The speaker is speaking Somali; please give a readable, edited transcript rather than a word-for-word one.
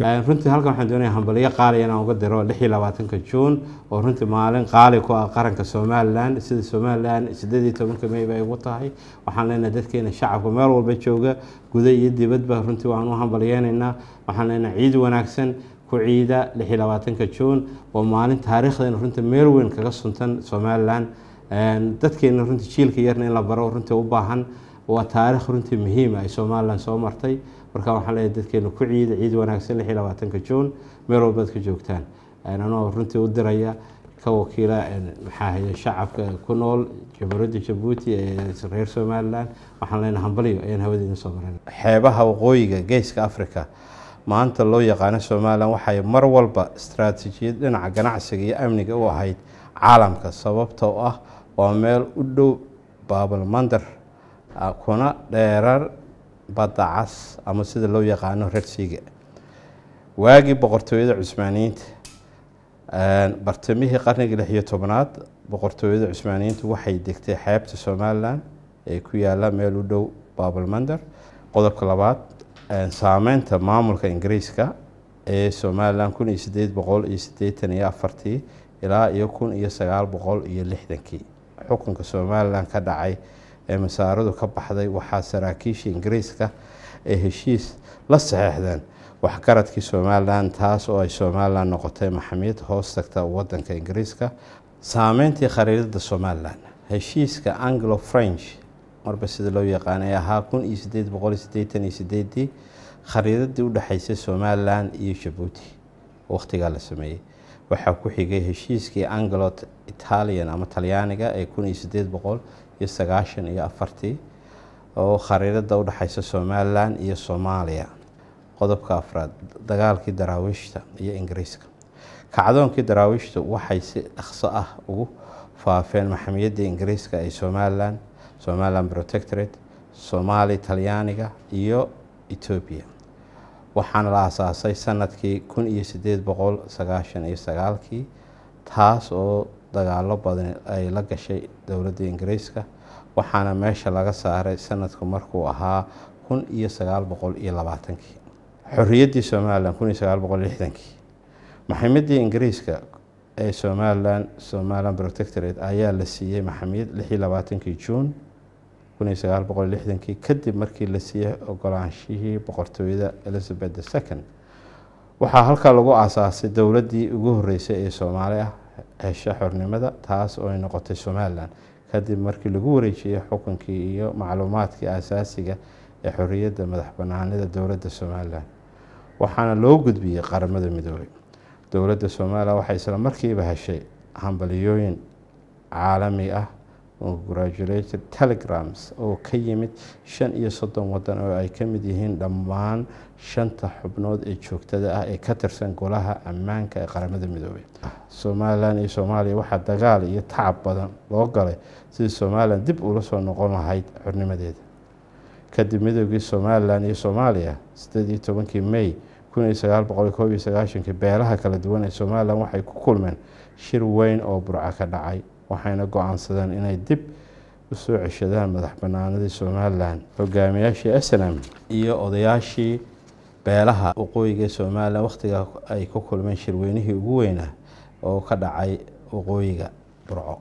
runtii halkan waxaan doonayaa hambaliyo qaali inaan uga diro 26 Juun oo runtii maalin qaali ku ah qaranka Soomaaliland sida Soomaaliland 18 May bay ugu tahay waxaan leenahay dadkeena shacabka meel walba jooga gudaha iyo dibadba runtii waan u hambaliyeenaynaa waxaan leenahay ciid wanaagsan ku ciida 26 Juun oo maalin taariikhdeena runtii meel weyn kaga suntan Soomaaliland dadkeena runtii jiilka yarna in la baro runtii u baahan waa taariikh runtii muhiim ah Soomaaliland soo martay marka waxaan leeyahay dadkeena ku ciid wanaagsan 26 Juun meel walba ka joogtaan anoo runtii u diraya ka wakiila maxaa shacabka ku nool Jamhuuriyadda Djibouti ee reer Soomaaliland waxaan leenahay hambaliyo ayaan hawadiina soo marin xeebaha waqooyiga geeska Afrika maanta loo yaqaan Soomaaliland waxay mar walba istaraatiijiyad dhinaca ganacsiga iyo amniga u ahayd caalamka sababtoo ah waa meel u dhow Bab el-Mandeb kuna dheerar badda cas ama sida loo yaqaan Red Sea waagi boqortooyada Cusmaaniyiinta bartamihii qarnigii 16aad boqortooyada Cusmaaniyiintu waxay degtay xeebta Soomaaliland ee ku yaala meel u dhow Bab el-Mandeb qodobka labaad saameynta maamulka Ingiriiska ee Soomaaliland 1884 ilaa 1960 xukunka Soomaaliland ka dhacay ee masaaradu ka baxday waxa saraakiisha Ingiriiska ee heshiis la saxeexdeen wax qaradkii Soomaaliland taas oo ay Soomaaliland noqotay maxkamad hoos tagta wadanka Ingiriiska saameyntii khariidada Soomaaliland heshiiska Anglo-French marba sida loo yaqaan ee ahaa 1888 khariidadii u dhaxaysay Soomaaliland iyo Djibouti waqtiga la sameeyay waxa ku xigay heshiiskii Anglo-Italian ama Talyaaniga ee 1894 oo khariidada u dhaxaysa Soomaaliland iyo Soomaaliya qodobka afraad dagaalkii daraawiishta iyo Ingiriiska kacdoonkii daraawiishta waxay si dhaqso ah ugu faafeen maxkamada Ingiriiska ee Somaliland Protectorate Soomaali Talyaaniga iyo Ethiopia waxaana la aasaasay sanadkii 1899 taas oo dagaalo badan ay la gashay dawladda Ingiriiska waxaana meesha laga saaray sanadku markuu ahaa 1920 xorriyaddii Soomaaliland 1960 maxkamadda Ingiriiska ee Somaliland Protectorate ayaa la siiyay maxkamad 26 Juun 1960 kadib markii la siiyay ogolaanshihii boqortooyada Elizabeth II waxaa halka lagu aasaasay dawladdii ugu horeysay ee Soomaaliya hesha xornimada taas oo ay noqotay Somaliland kadib markii lagu wareejiyay xukunkii iyo macluumaadkii asaasiga ee xorriyadda madaxbannaanida dawladda Somaliland waxaana loo gudbiyay qaramada midoobay dawladda Soomaaliya waxay isla markiiba heshay hambaliyooyin caalami ah oo congratulatory telegrams oo ka yimid 35 wadan oo ay ka mid yihiin dhammaan 5 xubnood ee joogtada ah ee ka tirsan golaha ammaanka ee qaramada midoobay Soomaaliland iyo Soomaaliya waxa dagaal iyo tacab badan loo galay sidii Soomaaliland dib ula soo noqon lahayd xornimadeeda kadib midowgii Soomaaliland iyo Soomaaliya 18 May 1991 beelaha kala duwan ee Soomaaliland waxay ku kulmeen shir weyn oo Burco ka dhacay waxayna go'aansadeen inay dib u soo ceshadaan madaxbannaanidii Soomaaliland hogaamiyaashii SNM iyo odayaashii beelaha waqooyiga Soomaaliland waqtiga ay ku kulmeen shir weynihii ugu weynaa oo ka dhacay waqooyiga Burco